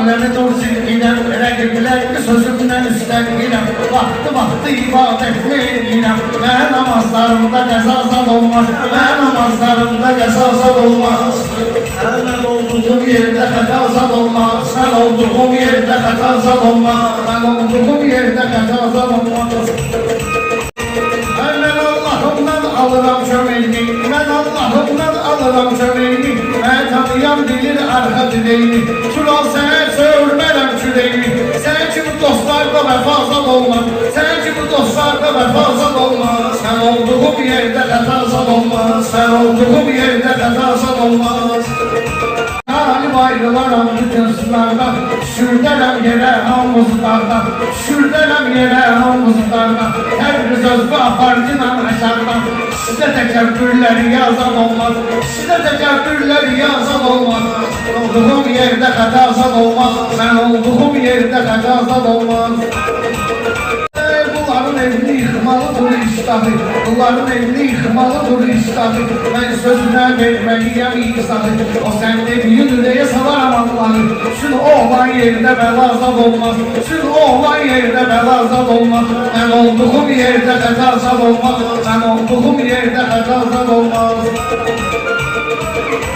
alemi dur zilginem, rəqiblərli sözümdən üstənginəm. Vaxtı ibadət meylinəm, mən namazlarımda qəzazad olmaz, mən namazlarımda qəzazad olmaz. Mən olduğum yerdə xətazad olmaz, mən olduğum yerdə xətazad olmaz, mən olduğum yerdə xətazad olmaz. Mən Allahımdan alıram köməyini, mən Allahımdan alıram köməyini, mən tanıyan bilir arxa dileyini, Tural sənə çövürmərəm kürəyini, sənə kimi dostlarla vəfazad olmaz, sənə kimi dostlarla vəfazad olmaz. Sən olduğum yerdə xətazad olmaz, sən olduğum yerdə xətazad olmaz. Talib ayrılaram bütün sınardan, şürdərəm yerə hamuzlardan, şürdərəm yerə hamuzlardan, hər bir sözlü aparcıdan aşardan. Sizə təkəbbürləri yazan olmaz, sizə təkəbbürləri yazan olmaz. Olduğum yerdə xətazad olmaz, mən olduğum yerdə xətazad olmaz. Bunların evini yıxmalıdır iştahı, bunların evini yıxmalıdır iştahı. Mən sözünə verməliyəm izahı, o sən dediyin ürəyə salaram Allahı. Şunu olan yerdə bəlazad olmaz, şunu olan yerdə bəlazad olmaz. Mən olduğum yerdə xətazad olmaz, mən olduğum yerdə xətazad olmaz.